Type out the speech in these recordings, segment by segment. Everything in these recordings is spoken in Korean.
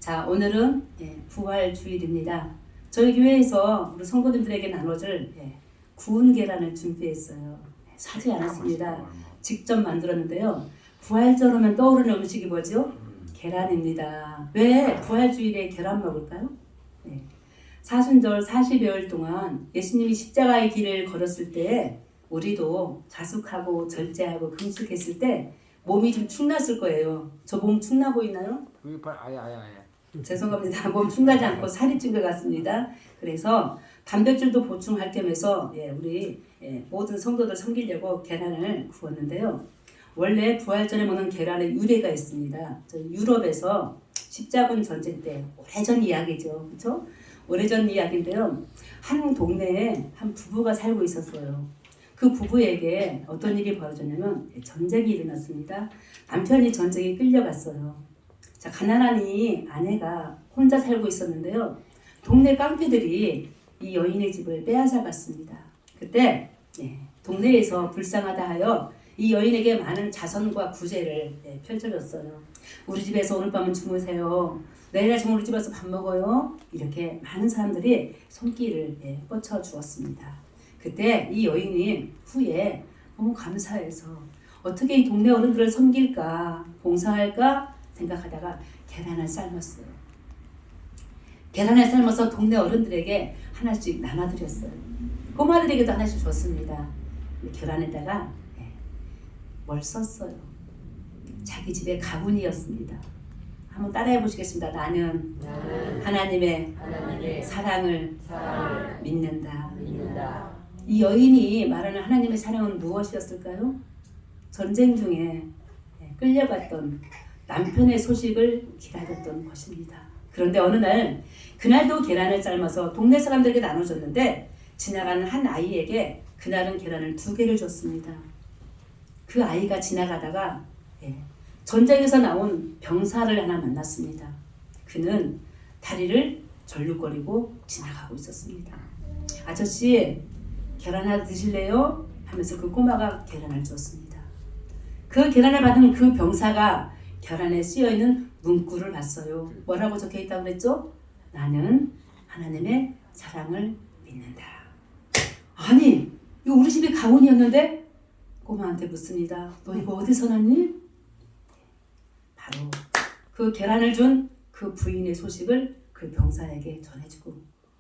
자, 오늘은 부활주일입니다. 저희 교회에서 우리 성도님들에게 나눠줄 구운 계란을 준비했어요. 사지 않았습니다. 직접 만들었는데요. 부활절 하면 떠오르는 음식이 뭐죠? 계란입니다. 왜 부활주일에 계란 먹을까요? 사순절 40여일 동안 예수님이 십자가의 길을 걸었을 때 우리도 자숙하고 절제하고 금식했을 때 몸이 좀 축났을 거예요. 저 몸 축나 보이나요? 아야. 죄송합니다. 몸 축나지 않고 살이 찐 것 같습니다. 그래서 단백질도 보충할 겸해서 우리 모든 성도들 섬기려고 계란을 구웠는데요. 원래 부활절에 먹는 계란의 유래가 있습니다. 유럽에서 십자군 전쟁 때 오래전 이야기죠. 그렇죠? 오래전 이야기인데요. 한 동네에 한 부부가 살고 있었어요. 그 부부에게 어떤 일이 벌어졌냐면 전쟁이 일어났습니다. 남편이 전쟁에 끌려갔어요. 자, 가난한 이 아내가 혼자 살고 있었는데요. 동네 깡패들이 이 여인의 집을 빼앗아 갔습니다. 그때 동네에서 불쌍하다 하여 이 여인에게 많은 자선과 구제를 펼쳐줬어요. 우리 집에서 오늘 밤은 주무세요. 내일 아침 우리 집에서 밥 먹어요. 이렇게 많은 사람들이 손길을 뻗쳐 주었습니다. 그때 이 여인이 후에 너무 감사해서 어떻게 이 동네 어른들을 섬길까, 봉사할까 생각하다가 계란을 삶았어요. 계란을 삶아서 동네 어른들에게 하나씩 나눠드렸어요. 꼬마들에게도 하나씩 줬습니다. 계란에다가 뭘 썼어요? 자기 집의 가문이었습니다. 한번 따라해 보시겠습니다. 나는 하나님의 사랑을 믿는다. 이 여인이 말하는 하나님의 사랑은 무엇이었을까요? 전쟁 중에 끌려갔던 남편의 소식을 기다렸던 것입니다. 그런데 어느 날 그날도 계란을 삶아서 동네 사람들에게 나눠줬는데 지나가는 한 아이에게 그날은 계란을 2개를 줬습니다. 그 아이가 지나가다가 전쟁에서 나온 병사를 하나 만났습니다. 그는 다리를 절룩거리고 지나가고 있었습니다. 아저씨, 계란 하나 드실래요? 하면서 그 꼬마가 계란을 줬습니다. 그 계란을 받은 그 병사가 계란에 쓰여있는 문구를 봤어요. 뭐라고 적혀있다고 그랬죠? 나는 하나님의 사랑을 믿는다. 아니, 이거 우리 집의 가훈이었는데? 꼬마한테 묻습니다. 너 이거 어디서 났니? 바로 그 계란을 준 그 부인의 소식을 그 병사에게 전해주고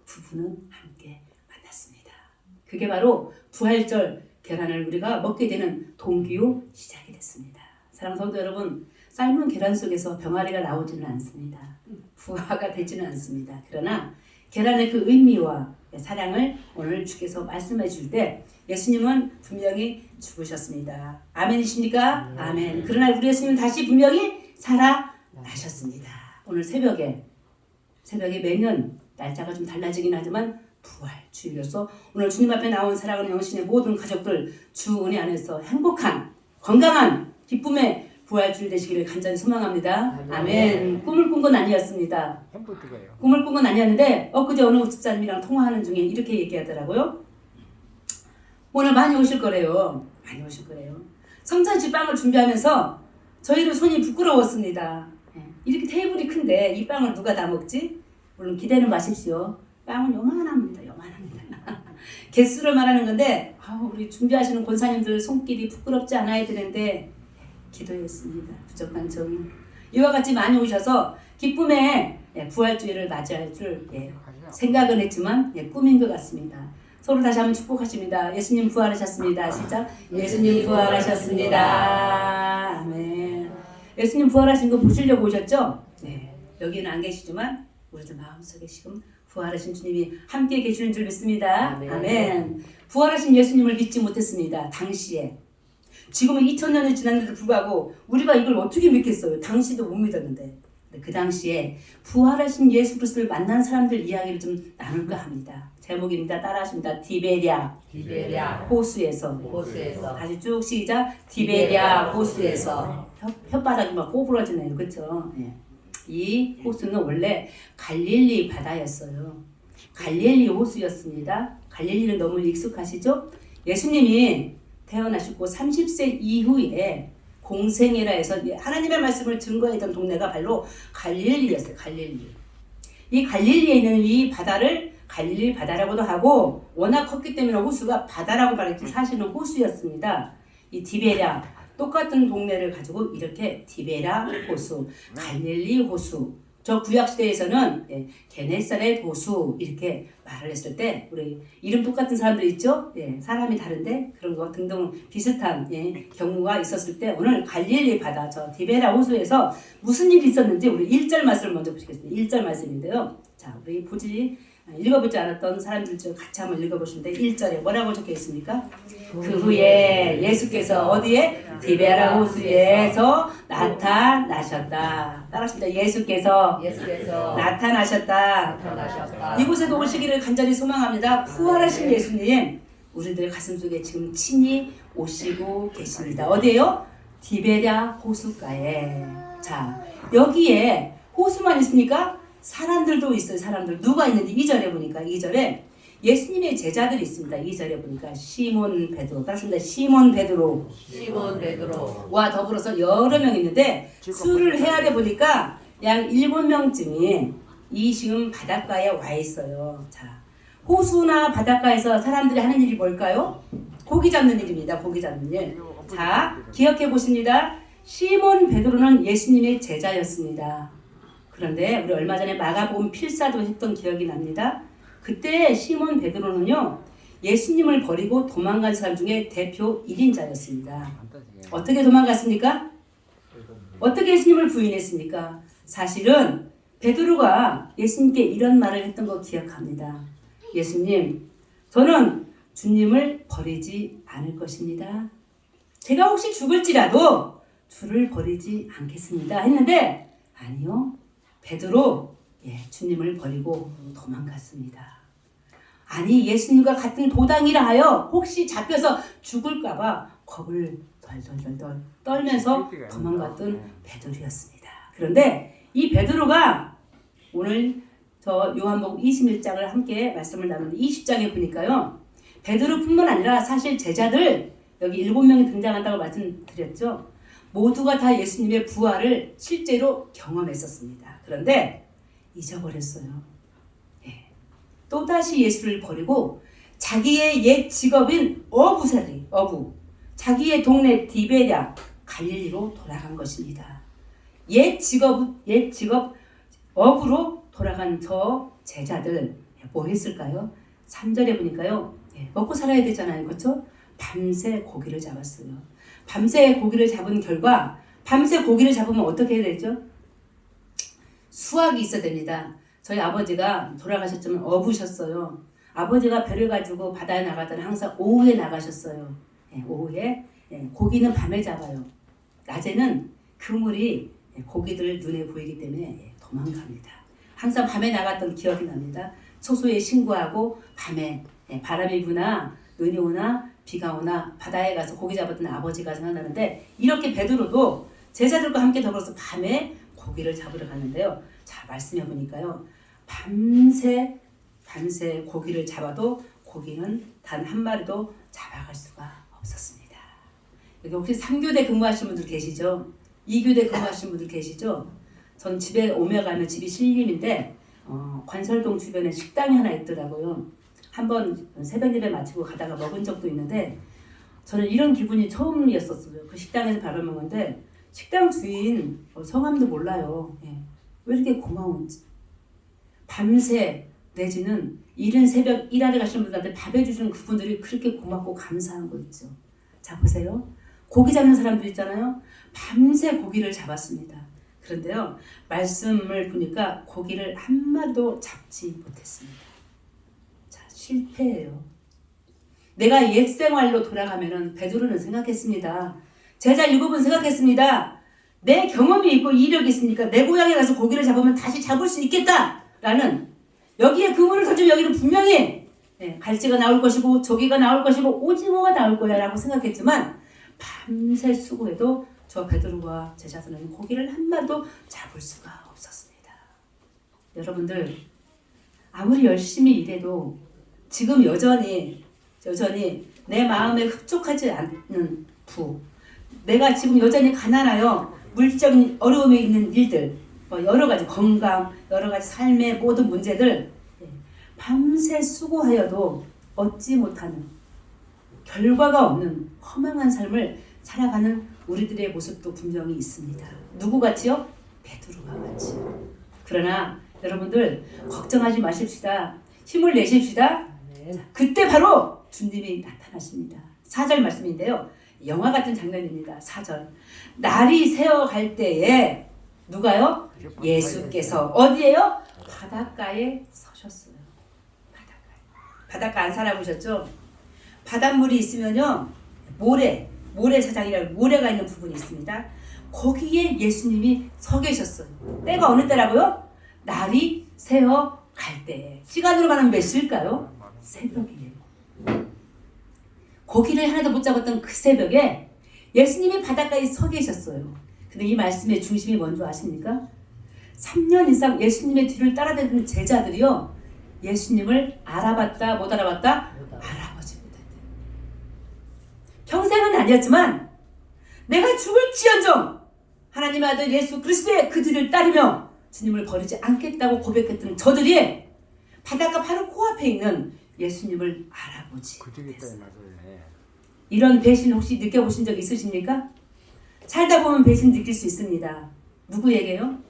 부부는 함께 만났습니다. 그게 바로 부활절 계란을 우리가 먹게 되는 동기요 시작이 됐습니다. 사랑하는 성도 여러분, 삶은 계란 속에서 병아리가 나오지는 않습니다. 부화가 되지는 않습니다. 그러나 계란의 그 의미와 사랑을 오늘 주께서 말씀해 줄 때 예수님은 분명히 죽으셨습니다. 아멘이십니까? 아멘. 그러나 우리 예수님은 다시 분명히 살아나셨습니다. 오늘 새벽에 매년 날짜가 좀 달라지긴 하지만 부활주일로서 오늘 주님 앞에 나온 사랑하는 영신의 모든 가족들 주 은혜 안에서 행복한 건강한 기쁨의 부활주일 되시기를 간절히 소망합니다. 아멘. 꿈을 꾼 건 아니었습니다. 꿈을 꾼 건 아니었는데 엊그제 어느 집사님이랑 통화하는 중에 이렇게 얘기하더라고요. 오늘 많이 오실 거래요. 성찬식 빵을 준비하면서 저희도 손이 부끄러웠습니다. 이렇게 테이블이 큰데 이 빵을 누가 다 먹지? 물론 기대는 마십시오. 빵은 요만합니다. 개수를 말하는 건데 우리 준비하시는 권사님들 손길이 부끄럽지 않아야 되는데 기도했습니다. 부족한 정의. 이와 같이 많이 오셔서 기쁨의 부활주일을 맞이할 줄 생각은 했지만 꿈인 것 같습니다. 서로 다시 한번 축복하십니다. 예수님 부활하셨습니다. 시작. 예수님 부활하셨습니다. 아멘. 예수님 부활하신 거 보시려고 오셨죠? 네. 여기는 안 계시지만 우리들 마음속에 지금 부활하신 주님이 함께 계시는 줄 믿습니다. 아멘. 부활하신 예수님을 믿지 못했습니다. 당시에. 지금은 2000년이 지났는데도 불구하고 우리가 이걸 어떻게 믿겠어요? 당시도 못 믿었는데. 그 당시에 부활하신 예수 그리스도를 만난 사람들 이야기를 좀 나눌까 합니다. 제목입니다. 따라하십니다. 디베랴 호수에서. 다시 쭉 시작. 디베랴 호수에서. 혓바닥이 막 꼬부러지네요. 그렇죠? 이 호수는 원래 갈릴리 바다였어요. 갈릴리 호수였습니다. 갈릴리는 너무 익숙하시죠? 예수님이 태어나시고 30세 이후에 공생이라 해서 하나님의 말씀을 증거했던 동네가 바로 갈릴리였어요. 갈릴리. 이 갈릴리에 있는 이 바다를 갈릴리 바다라고도 하고 워낙 컸기 때문에 호수가 바다라고 말했지 사실은 호수였습니다. 이 디베랴 똑같은 동네를 가지고 이렇게 디베랴 호수, 갈릴리 호수. 저 구약시대에서는 게네사렛 호수 이렇게 말을 했을 때 우리 이름 똑같은 사람들 있죠? 사람이 다른데 그런 거 등등 비슷한 경우가 있었을 때 오늘 갈릴리 바다 저 디베랴 호수에서 무슨 일이 있었는지 우리 1절 말씀을 먼저 보시겠습니다. 1절 말씀인데요. 자, 우리 읽어보지 않았던 사람들 중 같이 한번 읽어보시는데 1절에 뭐라고 적혀 있습니까? 그 후에 예수께서 어디에? 디베랴 호수에서 나타나셨다. 따라하십니다. 예수께서 나타나셨다. 이곳에도 오시기를 간절히 소망합니다. 부활하신 예수님 우리들 가슴속에 지금 친히 오시고 계십니다. 어디에요? 디베랴 호수가에. 자, 여기에 호수만 있습니까? 사람들도 있어요. 사람들. 누가 있는지 2절에 보니까 2절에 예수님의 제자들이 있습니다. 2절에 보니까 시몬 베드로. 따라합니다. 시몬 베드로와 더불어서 여러 명 있는데 수를 헤아려 보니까 약 7명쯤이 이 지금 바닷가에 와 있어요. 자, 호수나 바닷가에서 사람들이 하는 일이 뭘까요? 고기 잡는 일입니다. 고기 잡는 일. 자, 기억해 보십니다. 시몬 베드로는 예수님의 제자였습니다. 그런데 우리 얼마 전에 마가복음 필사도 했던 기억이 납니다. 그때 시몬 베드로는요. 예수님을 버리고 도망간 사람 중에 대표 1인자였습니다. 어떻게 도망갔습니까? 어떻게 예수님을 부인했습니까? 사실은 베드로가 예수님께 이런 말을 했던 거 기억합니다. 예수님, 저는 주님을 버리지 않을 것입니다. 제가 혹시 죽을지라도 주를 버리지 않겠습니다. 했는데 아니요. 베드로 주님을 버리고 도망갔습니다. 아니 예수님과 같은 도당이라 하여 혹시 잡혀서 죽을까봐 겁을 덜덜덜 떨면서 도망갔던 베드로였습니다. 그런데 이 베드로가 오늘 저 요한복음 21장을 함께 말씀을 나누는 20장에 보니까요. 베드로뿐만 아니라 사실 제자들 여기 7명이 등장한다고 말씀드렸죠. 모두가 다 예수님의 부활을 실제로 경험했었습니다. 그런데 잊어버렸어요. 또다시 예수를 버리고 자기의 옛 직업인 어부, 자기의 동네 디베랴 갈릴리로 돌아간 것입니다. 옛 직업 어부로 돌아간 저 제자들 뭐 했을까요? 3절에 보니까요. 먹고 살아야 되잖아요. 그렇죠? 밤새 고기를 잡았어요. 밤새 고기를 잡은 결과 밤새 고기를 잡으면 어떻게 해야 되죠? 수확이 있어야 됩니다. 저희 아버지가 돌아가셨지만 어부셨어요. 아버지가 배를 가지고 바다에 나가더니 항상 오후에 나가셨어요. 오후에 고기는 밤에 잡아요. 낮에는 그물이 고기들 눈에 보이기 때문에 도망갑니다. 항상 밤에 나갔던 기억이 납니다. 소소에 신고하고 밤에 바람이 부나 눈이 오나 비가 오나 바다에 가서 고기 잡았던 아버지가 생각나는데 이렇게 베드로도 제자들과 함께 더불어서 밤에 고기를 잡으러 갔는데요. 자, 말씀해 보니까요. 밤새 고기를 잡아도 고기는 단 한 마리도 잡아갈 수가 없었습니다. 여기 혹시 3교대 근무하시는 분들 계시죠? 2교대 근무하시는 분들 계시죠? 전 집에 오며 가면 집이 신림인데 관설동 주변에 식당이 하나 있더라고요. 한번 새벽 예배 마치고 가다가 먹은 적도 있는데 저는 이런 기분이 처음이었었어요. 그 식당에서 밥을 먹는데 식당 주인 성함도 몰라요. 왜 이렇게 고마운지. 밤새 내지는 이른 새벽 일하러 가시는 분들한테 밥 해주시는 그분들이 그렇게 고맙고 감사한 거 있죠. 자, 보세요. 고기 잡는 사람들 있잖아요. 밤새 고기를 잡았습니다. 그런데요. 말씀을 보니까 고기를 한 마리도 잡지 못했습니다. 자, 실패예요. 내가 옛 생활로 돌아가면은 베드로는 생각했습니다. 제자 7분 생각했습니다. 내 경험이 있고 이력이 있으니까 내 고향에 가서 고기를 잡으면 다시 잡을 수 있겠다라는 여기에 그물을 던지면 여기는 분명히 갈치가 나올 것이고 조개가 나올 것이고 오징어가 나올 거야 라고 생각했지만 밤새 수고해도 저 베드로와 제자들은 고기를 한 마리도 잡을 수가 없었습니다. 여러분들 아무리 열심히 일해도 지금 여전히 내 마음에 흡족하지 않는 내가 지금 여전히 가난하여 물질적인 어려움에 있는 일들, 여러 가지 건강, 여러 가지 삶의 모든 문제들 밤새 수고하여도 얻지 못하는 결과가 없는 허망한 삶을 살아가는 우리들의 모습도 분명히 있습니다. 누구같이요? 베드로가 같이요. 그러나 여러분들 걱정하지 마십시다. 힘을 내십시다. 그때 바로 주님이 나타나십니다. 4절 말씀인데요. 영화 같은 장면입니다. 4절. 날이 새어갈 때에 누가요? 예수께서 어디에요? 바닷가에 서셨어요. 바닷가 안 살아보셨죠? 바닷물이 있으면요. 모래사장이라고 모래가 있는 부분이 있습니다. 거기에 예수님이 서 계셨어요. 때가 어느 때라고요? 날이 새어갈 때. 시간으로 가면 몇 시일까요? 새벽이에요. 고기를 하나도 못 잡았던 그 새벽에 예수님이 바닷가에 서 계셨어요. 근데 이 말씀의 중심이 뭔지 아십니까? 3년 이상 예수님의 뒤를 따라다니는 제자들이요. 예수님을 알아봤다 못 알아봤다? 알아보지 못했대요. 평생은 아니었지만 내가 죽을지언정 하나님의 아들 예수 그리스도의 그 뒤를 따르며 주님을 버리지 않겠다고 고백했던 저들이 바닷가 바로 코앞에 있는 예수님을 알아보지 못했어요. 이런 배신 혹시 느껴보신 적 있으십니까? 살다 보면 배신 느낄 수 있습니다. 누구에게요?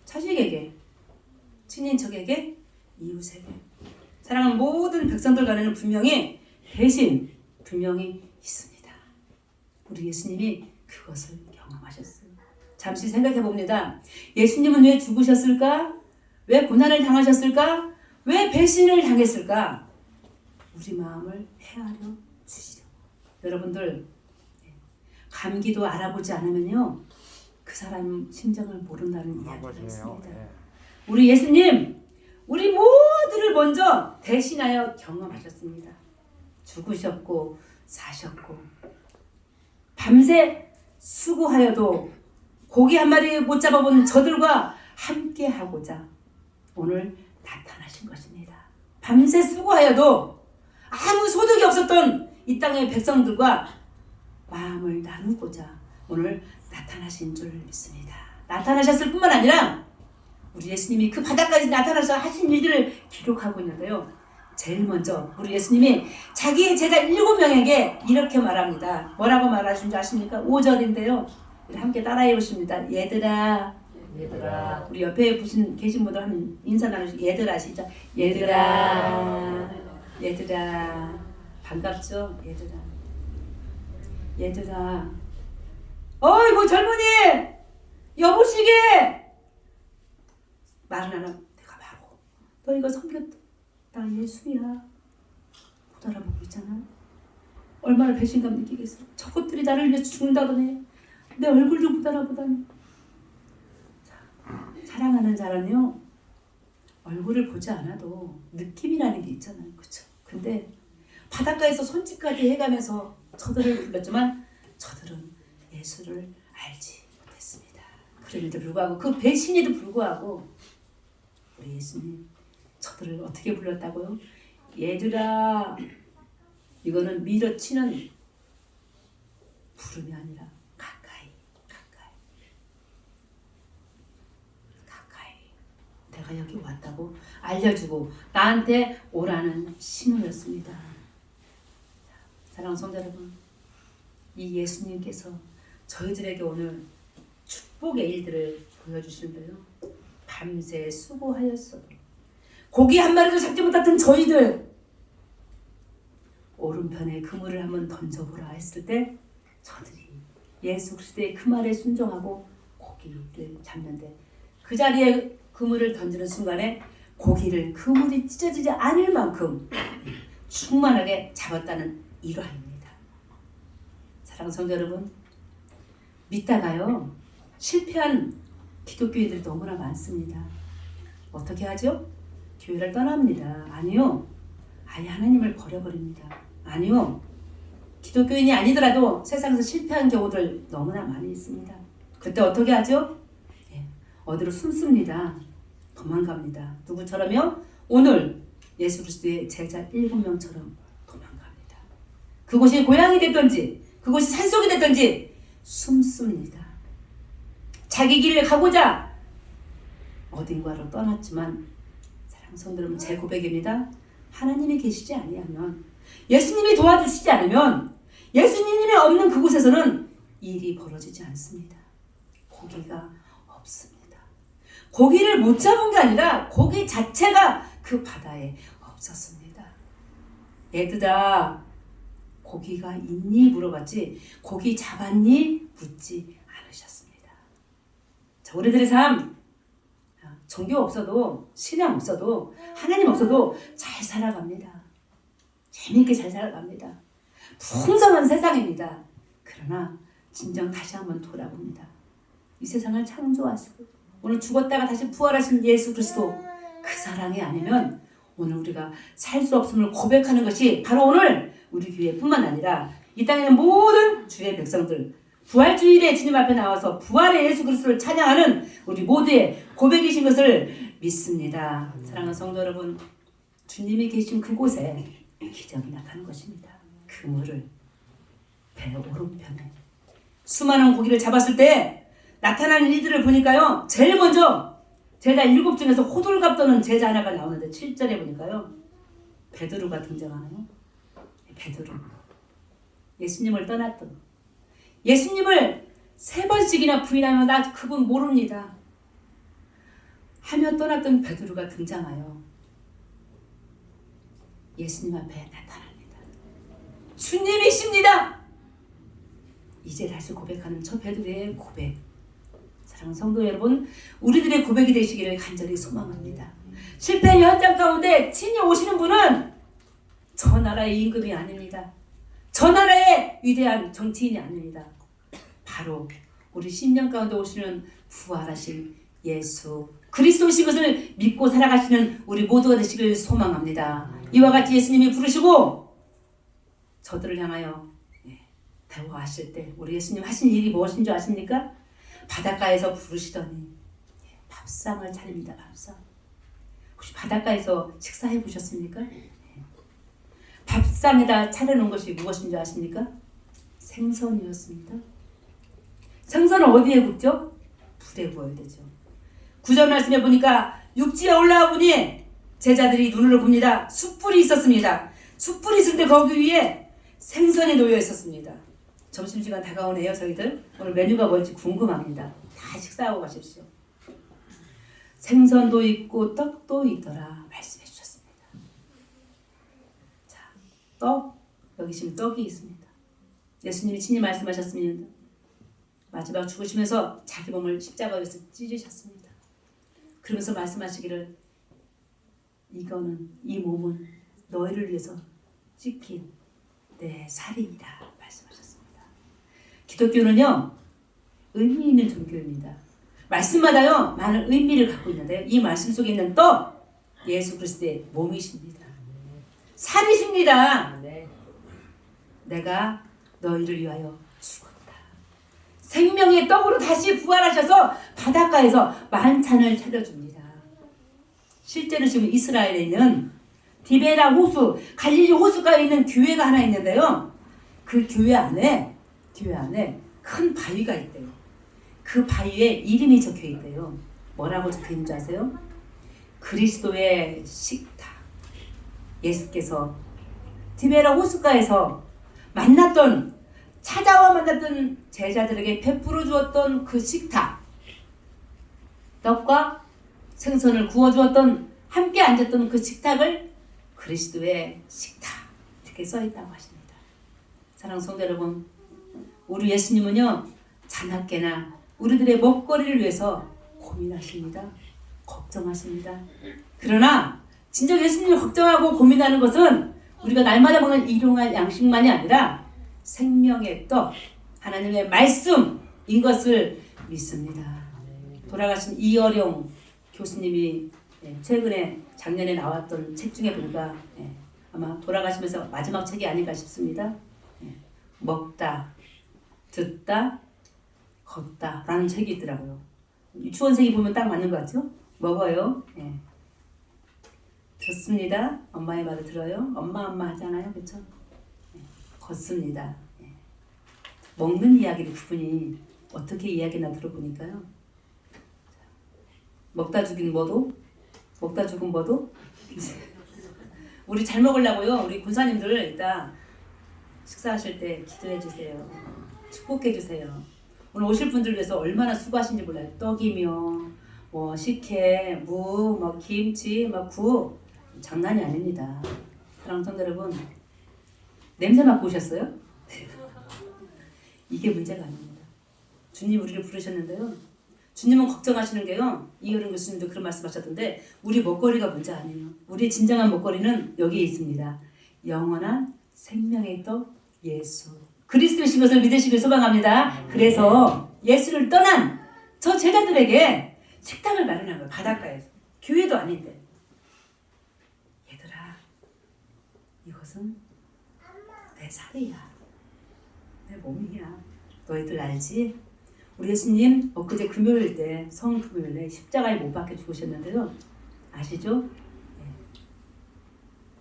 자식에게, 친인척에게, 이웃에게. 사랑하는 모든 백성들 간에는 분명히 배신 분명히 있습니다. 우리 예수님이 그것을 경험하셨어요. 잠시 생각해 봅니다. 예수님은 왜 죽으셨을까? 왜 고난을 당하셨을까? 왜 배신을 당했을까? 우리 마음을 헤아려 주시려고. 여러분들 감기도 알아보지 않으면요 그 사람 심정을 모른다는 이야기가 있습니다. 우리 예수님 우리 모두를 먼저 대신하여 경험하셨습니다. 죽으셨고 사셨고 밤새 수고하여도 고기 한 마리 못 잡아본 저들과 함께 하고자 오늘 나타나신 것입니다. 밤새 수고하여도 아무 소득이 없었던 이 땅의 백성들과 마음을 나누고자 오늘 나타나신 줄 믿습니다. 나타나셨을 뿐만 아니라 우리 예수님이 그 바닷가에서 나타나서 하신 일들을 기록하고 있는데요. 제일 먼저 우리 예수님이 자기의 제자 7명에게 이렇게 말합니다. 뭐라고 말하신 줄 아십니까? 5절인데요. 우리 함께 따라해 보십니다. 얘들아 우리 옆에 계신 분들 한번 인사 나누시죠. 얘들아 시작. 얘들아 반갑죠? 얘들아 어이구 젊은이 여보시게 말은 안 하고 내가 바로 너희가 섬겼다 나 예수야 못 알아보고 있잖아. 얼마나 배신감 느끼겠어. 저것들이 나를 위해서 죽는다더니 내 얼굴 좀 못 알아보다니. 사랑하는 자는요 얼굴을 보지 않아도 느낌이라는 게 있잖아요. 그렇죠? 근데 바닷가에서 손짓까지 해가면서 저들을 불렀지만 저들은 예수를 알지 못했습니다. 그럼에도 불구하고 그 배신에도 불구하고 우리 예수님 저들을 어떻게 불렀다고요? 얘들아. 이거는 밀어치는 부름이 아니라 가까이 내가 여기 왔다고 알려주고 나한테 오라는 신호였습니다. 사랑하는 성도 여러분, 이 예수님께서 저희들에게 오늘 축복의 일들을 보여주시는데요. 밤새 수고하였어도 고기 한 마리도 잡지 못했던 저희들 오른편에 그물을 한번 던져보라 했을 때 저들이 예수 그리스도의 그 말에 순종하고 고기를 잡는데 그 자리에 그물을 던지는 순간에 고기를 그물이 찢어지지 않을 만큼 충만하게 잡았다는 일화입니다. 사랑하는 성도 여러분, 믿다가요 실패한 기독교인들이 너무나 많습니다. 어떻게 하죠? 교회를 떠납니다. 아니요, 아예 하나님을 버려버립니다. 아니요, 기독교인이 아니더라도 세상에서 실패한 경우들 너무나 많이 있습니다. 그때 어떻게 하죠? 어디로 숨습니다. 도망갑니다. 누구처럼요? 오늘 예수 그리스도의 제자 7명처럼 도망갑니다. 그곳이 고향이 됐든지 그곳이 산속이 됐든지 숨습니다. 자기 길을 가고자 어딘가로 떠났지만 사랑하는 성도 여러분, 제 고백입니다. 하나님이 계시지 아니하면, 예수님이 도와주시지 않으면, 예수님이 없는 그곳에서는 일이 벌어지지 않습니다. 고기가 없습니다. 고기를 못 잡은 게 아니라 고기 자체가 그 바다에 없었습니다. 얘들아, 고기가 있니? 물어봤지 고기 잡았니? 묻지 않으셨습니다. 자, 우리들의 삶, 종교 없어도, 신앙 없어도, 하나님 없어도 잘 살아갑니다. 재미있게 잘 살아갑니다. 풍성한 세상입니다. 그러나 진정 다시 한번 돌아봅니다. 이 세상을 창조하시고 오늘 죽었다가 다시 부활하신 예수 그리스도, 그 사랑이 아니면 오늘 우리가 살 수 없음을 고백하는 것이 바로 오늘 우리 교회뿐만 아니라 이 땅에 있는 모든 주의 백성들, 부활주일에 주님 앞에 나와서 부활의 예수 그리스도를 찬양하는 우리 모두의 고백이신 것을 믿습니다. 사랑하는 성도 여러분, 주님이 계신 그곳에 기적이 나타나는 것입니다. 그물을 배 오른편에 수많은 고기를 잡았을 때 나타나는 이들을 보니까요, 제일 먼저 제자 7 중에서 호들갑 떠는 제자 하나가 나오는데 7절에 보니까요, 베드로가 등장하네요. 베드로, 예수님을 떠났던, 예수님을 3번씩이나 부인하며 나 그분 모릅니다 하며 떠났던 베드로가 등장하여 예수님 앞에 나타납니다. 주님이십니다. 이제 다시 고백하는 저 베드로의 고백, 사랑하는 성도 여러분, 우리들의 고백이 되시기를 간절히 소망합니다. 실패의 현장 가운데 친히 오시는 분은 저 나라의 임금이 아닙니다. 저 나라의 위대한 정치인이 아닙니다. 바로 우리 심령 가운데 오시는 부활하신 예수 그리스도이신 것을 믿고 살아가시는 우리 모두가 되시길 소망합니다. 이와 같이 예수님이 부르시고 저들을 향하여 대화하실 때 우리 예수님 하신 일이 무엇인 줄 아십니까? 바닷가에서 부르시더니 밥상을 차립니다. 밥상. 혹시 바닷가에서 식사해 보셨습니까? 밥상에다 차려놓은 것이 무엇인 줄 아십니까? 생선이었습니다. 생선을 어디에 굽죠? 불에 구워야 되죠. 9절 말씀에 보니까 육지에 올라와 보니 제자들이 눈을 봅니다. 숯불이 있었습니다. 숯불이 있는데 거기 위에 생선이 놓여 있었습니다. 점심시간 다가오네요. 저희들 오늘 메뉴가 뭘지 궁금합니다. 다 식사하고 가십시오. 생선도 있고 떡도 있더라 말씀해 주셨습니다. 자, 떡, 여기 지금 떡이 있습니다. 예수님이 친히 말씀하셨습니다. 마지막 죽으시면서 자기 몸을 십자가에서 찢으셨습니다. 그러면서 말씀하시기를 이거는, 이 몸은 너희를 위해서 찢긴 내 살이니라 말씀하셨습니다. 기독교는요, 의미 있는 종교입니다. 말씀마다요 많은 의미를 갖고 있는데요, 이 말씀 속에 있는 떡, 예수 그리스도의 몸이십니다. 살이십니다. 내가 너희를 위하여 죽었다. 생명의 떡으로 다시 부활하셔서 바닷가에서 만찬을 차려줍니다. 실제로 지금 이스라엘에 있는 디베라 호수, 갈릴리 호수가에 있는 교회가 하나 있는데요, 그 교회 안에 큰 바위가 있대요. 그 바위에 이름이 적혀 있대요. 뭐라고 적혀 있는지 아세요? 그리스도의 식탁. 예수께서 디베라 호숫가에서 찾아와 만났던 제자들에게 베풀어 주었던 그 식탁, 떡과 생선을 구워 주었던, 함께 앉았던 그 식탁을 그리스도의 식탁, 이렇게 써 있다고 하십니다. 사랑하는 성도 여러분, 우리 예수님은요, 자나깨나 우리들의 먹거리를 위해서 고민하십니다. 걱정하십니다. 그러나 진정 예수님이 걱정하고 고민하는 것은 우리가 날마다 먹는 일용할 양식만이 아니라 생명의 떡, 하나님의 말씀인 것을 믿습니다. 돌아가신 이어룡 교수님이 최근에 작년에 나왔던 책 중에 보니까 아마 돌아가시면서 마지막 책이 아닌가 싶습니다. 먹다, 듣다, 걷다 라는 책이 있더라고요. 유치원생이 보면 딱 맞는 것 같죠? 먹어요. 듣습니다. 엄마의 말을 들어요. 엄마 하잖아요. 그렇죠? 걷습니다. 먹는 이야기를 그분이 어떻게 이야기나 들어보니까요. 먹다 죽인 뭐도, 먹다 죽은 뭐도. 우리 잘 먹으려고요. 우리 군사님들 이따 식사하실 때 기도해 주세요. 축복해 주세요. 오늘 오실 분들 위해서 얼마나 수고하신지 몰라요. 떡이며 뭐 식혜, 무, 뭐 김치, 뭐 국 장난이 아닙니다. 사랑하는 성도 여러분, 냄새 맡고 오셨어요? 이게 문제가 아닙니다. 주님 우리를 부르셨는데요. 주님은 걱정하시는 게요. 이효령 교수님도 그런 말씀하셨던데 우리 먹거리가 문제 아니에요. 우리의 진정한 먹거리는 여기에 있습니다. 영원한 생명의 떡 예수. 그리스도이신 것을 믿으시길 소망합니다. 그래서 예수를 떠난 저 제자들에게 식당을 마련한 거예요. 바닷가에서. 교회도 아닌데. 얘들아, 이것은 내 살이야. 내 몸이야. 너희들 알지? 우리 예수님 엊그제 금요일 때 성금요일에 십자가에 못 박혀 죽으셨는데요. 아시죠? 네.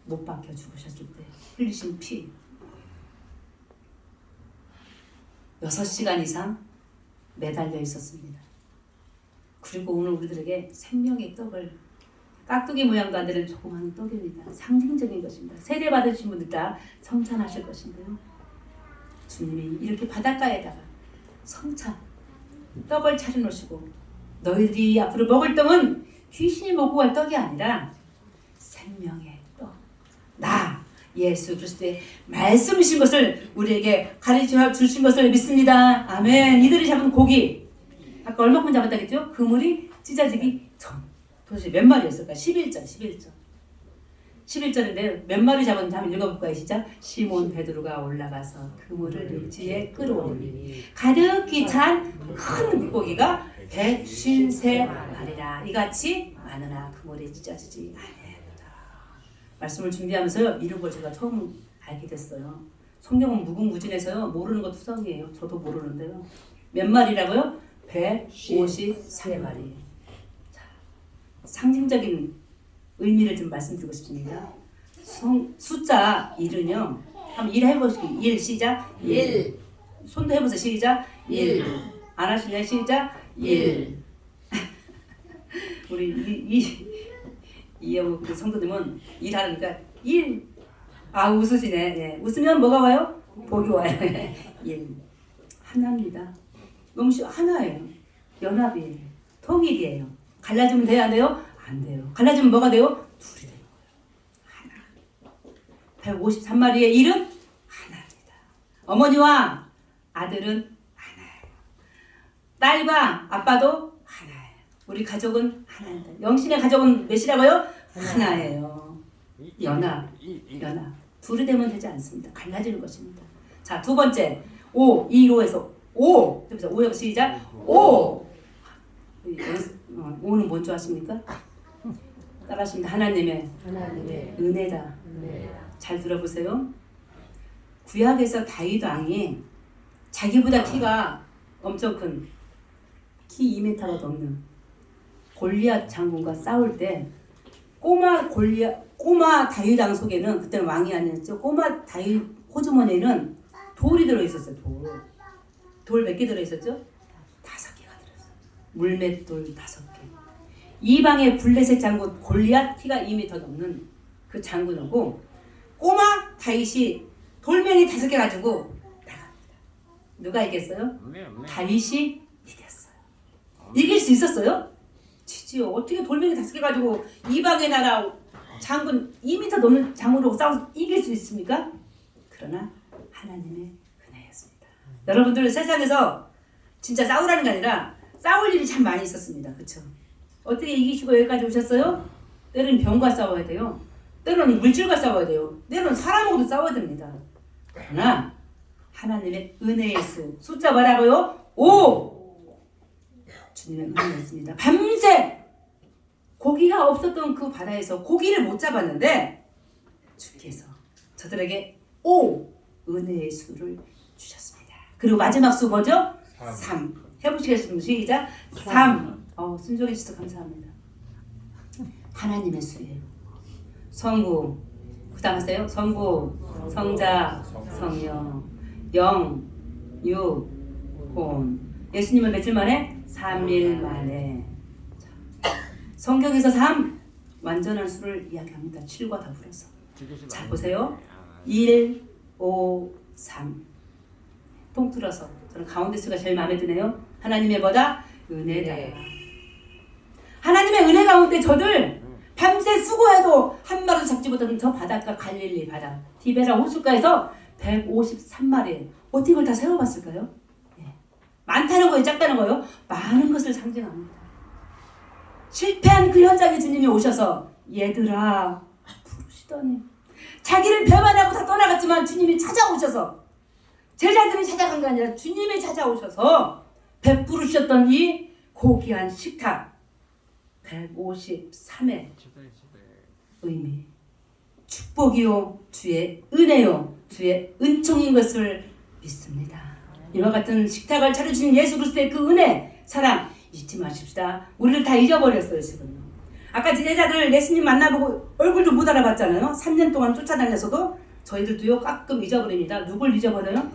못 박혀 죽으셨을 때 흘리신 피 6시간 이상 매달려 있었습니다. 그리고 오늘 우리들에게 생명의 떡을 깍두기 모양도 안 되는 조그마한 떡입니다. 상징적인 것입니다. 세례 받으신 분들 다 성찬하실 것인데요. 주님이 이렇게 바닷가에다가 성찬 떡을 차려놓으시고 너희들이 앞으로 먹을 떡은 귀신이 먹고 갈 떡이 아니라 생명의 떡. 나 예수 그리스도의 말씀이신 것을 우리에게 가르쳐 주신 것을 믿습니다. 아멘. 이들이 잡은 고기 아까 얼마큼 잡았다겠죠? 그물이 찢어지기 전. 도대체 몇 마리였을까? 11절 11절인데 몇 마리 잡았는지 한번 읽어볼까요? 시작. 시몬 베드로가 올라가서 그물을 육지에 끌어올리니 가득히 찬 큰 물고기가 153마리라. 이같이 많으나 그물이 찢어지지 아니하였다. 말씀을 준비하면서요. 이런 걸 제가 처음 알게 됐어요. 성경은 무궁무진해서요. 모르는 거 투성이에요. 저도 모르는데요. 몇 마리라고요? 153마리. 자, 상징적인 의미를 좀 말씀드리고 싶습니다. 숫자 1은요. 한번 1 해보시기. 1 시작. 1. 손도 해보세요. 시작. 1. 안 하시냐? 시작. 1. 우리 이영욱 그 성도님은 1 하니까 1. 아 웃으시네. 예. 웃으면 뭐가 와요? 복이 와요. 1. 하나입니다. 너무 하나예요. 연합이에요. 통일이에요. 갈라지면 돼요? 안 돼요? 안 돼요. 갈라지면 뭐가 돼요? 둘이 되는 거예요. 하나. 153마리의 일은 하나입니다. 어머니와 아들은 하나예요. 딸과 아빠도 하나예요. 우리 가족은 하나입니다. 영신의 가족은 몇이라고요? 하나예요. 연합. 둘이 되면 되지 않습니다. 갈라지는 것입니다. 자, 두 번째. 5, 2로에서 5. 해보세요. 5 시작. 5. 5는 뭔지 아십니까? 따라하십니다. 하나님의 은혜다. 잘 들어보세요. 구약에서 다윗 왕이 자기보다 키가 엄청 큰 키 2m가 넘는 골리앗 장군과 싸울 때 꼬마 다윗 왕 속에는 그때는 왕이 아니었죠. 꼬마 다윗 호주머니에는 돌이 들어있었어요. 돌 몇 개 들어있었죠? 5개가 들어있어요. 물맷돌 5개. 이방의 블레셋 장군 골리앗 키가 2m 넘는 그 장군하고 꼬마 다윗이 돌멩이 5개 가지고 나갑니다. 누가 이겼어요? 다윗이 이겼어요. 이길 수 있었어요? 지지요. 어떻게 돌멩이 5개 가지고 이방의 나라 장군 2m 넘는 장군하고 싸워서 이길 수 있습니까? 그러나 하나님의 은혜였습니다. 여러분들 세상에서 진짜 싸우라는 게 아니라 싸울 일이 참 많이 있었습니다. 그렇죠? 어떻게 이기시고 여기까지 오셨어요? 때로는 병과 싸워야 돼요. 때로는 물질과 싸워야 돼요. 때로는 사람하고도 싸워야 됩니다. 그러나 하나님의 은혜의 수. 숫자 뭐라고요? 5. 주님의 은혜였습니다. 밤새 고기가 없었던 그 바다에서 고기를 못 잡았는데 주께서 저들에게 5 은혜의 수를 주셨습니다. 그리고 마지막 수 뭐죠? 3. 해보시겠습니다. 시작. 3. 순종해 주셔서 감사합니다. 하나님의 수예요. 성부, 그 다음 하세요. 성부, 성자, 성령, 영, 6혼. 예수님은 며칠 만에? 3일 만에. 성경에서 3 완전한 수를 이야기합니다. 7과 더불어서. 자 보세요. 1, 5, 3. 통틀어서 저는 가운데 수가 제일 마음에 드네요. 하나님의 뭐다? 은혜다. 하나님의 은혜 가운데 저들 밤새 수고해도 한 마리도 잡지 못하는 저 바닷가 갈릴리 바다 디베라 호숫가에서 153마리 어떻게 이걸 다 세워봤을까요? 예. 많다는 거예요? 작다는 거예요? 많은 것을 상징합니다. 실패한 그 현장에 주님이 오셔서 얘들아 부르시더니 자기를 배반하고 다 떠나갔지만 주님이 찾아오셔서 제자들이 찾아간 게 아니라 주님이 찾아오셔서 베푸르셨던 이 고귀한 식탁 153의 의미 축복이요 주의 은혜요 주의 은총인 것을 믿습니다. 이와 같은 식탁을 차려주신 예수 그리스도의 그 은혜 사랑 잊지 마십시다. 우리를 다 잊어버렸어요 지금요. 아까 제자들 예수님 만나보고 얼굴도 못 알아봤잖아요. 3년 동안 쫓아다녔어도 저희들도요 가끔 잊어버립니다. 누굴 잊어버려요?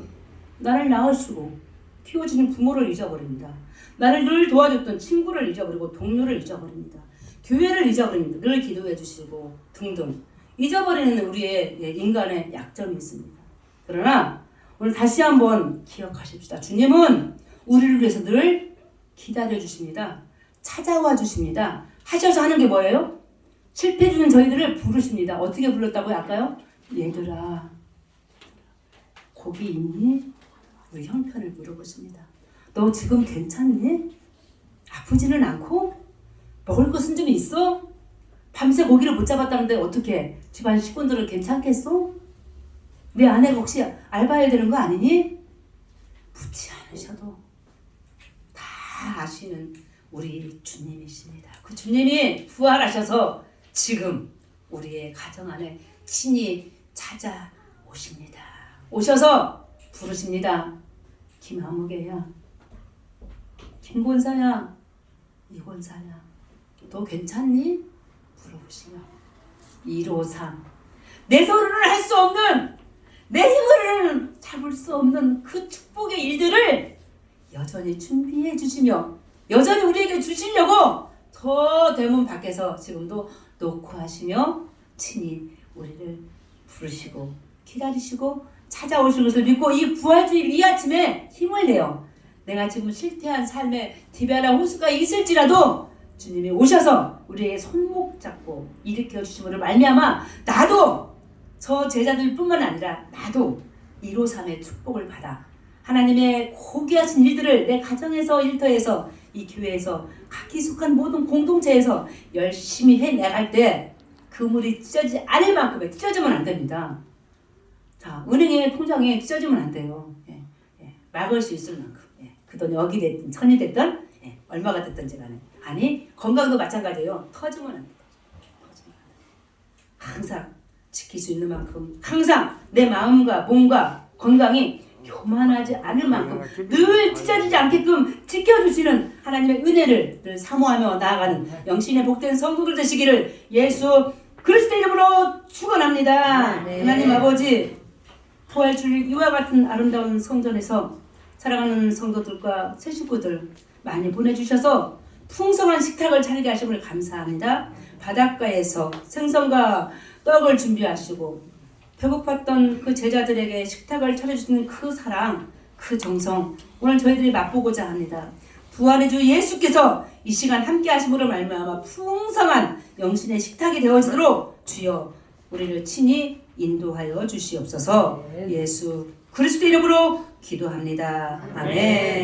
나를 낳으시고 키워주는 부모를 잊어버립니다. 나를 늘 도와줬던 친구를 잊어버리고 동료를 잊어버립니다. 교회를 잊어버립니다. 늘 기도해 주시고 등등 잊어버리는 우리의 인간의 약점이 있습니다. 그러나 오늘 다시 한번 기억하십시다. 주님은 우리를 위해서 늘 기다려 주십니다. 찾아와 주십니다. 하셔서 하는 게 뭐예요? 실패해 주는 저희들을 부르십니다. 어떻게 불렀다고요? 아까요? 얘들아 거기 있니? 우리 형편을 물어보십니다. 너 지금 괜찮니? 아프지는 않고? 먹을 것은 좀 있어? 밤새 고기를 못 잡았다는데 어떻게 집안 식구들은 괜찮겠어? 내 아내가 혹시 알바해야 되는 거 아니니? 묻지 않으셔도 다 아시는 우리 주님이십니다. 그 주님이 부활하셔서 지금 우리의 가정 안에 친히 찾아오십니다. 오셔서 부르십니다. 김아무개야, 김권사야, 이권사야, 너 괜찮니? 물어보시며 153 내 손으로는 할 수 없는 내 힘으로는 잡을 수 없는 그 축복의 일들을 여전히 준비해 주시며 여전히 우리에게 주시려고 저 대문 밖에서 지금도 놓고 하시며 친히 우리를 부르시고 기다리시고 찾아오실 것을 믿고 이 부활주일 이 아침에 힘을 내요. 내가 지금 실패한 삶에 디베라 호수가에 있을지라도 주님이 오셔서 우리의 손목 잡고 일으켜 주심으로 말미암아 나도 저 제자들뿐만 아니라 나도 153의 축복을 받아 하나님의 고귀하신 일들을 내 가정에서 일터에서 이 교회에서 각기 속한 모든 공동체에서 열심히 해나갈 때 그물이 찢어지지 않을 만큼에 찢어지면 안 됩니다. 자, 은행의 통장에 찢어지면 안 돼요. 막을 수 있을 만큼. 그 돈이 억이 됐든 천이 됐든 얼마가 됐든지 간에. 아니 건강도 마찬가지예요. 터지면 안 돼요. 항상 지킬 수 있는 만큼 항상 내 마음과 몸과 건강이 교만하지 않을 만큼 늘 찢어지지 않게끔 지켜주시는 하나님의 은혜를 늘 사모하며 나아가는 영신의 복된 성도들 되시기를 예수 그리스도 이름으로 축원합니다. 네. 하나님 아버지 부활주일 이와 같은 아름다운 성전에서 사랑하는 성도들과 새 식구들 많이 보내주셔서 풍성한 식탁을 차리게 하심을 감사합니다. 바닷가에서 생선과 떡을 준비하시고 배고팠던 그 제자들에게 식탁을 차려주시는 그 사랑, 그 정성 오늘 저희들이 맛보고자 합니다. 부활의 주 예수께서 이 시간 함께 하심으로 말미암아 풍성한 영신의 식탁이 되어지도록 주여 우리를 친히 인도하여 주시옵소서. 예수 그리스도 이름으로 기도합니다. 아멘.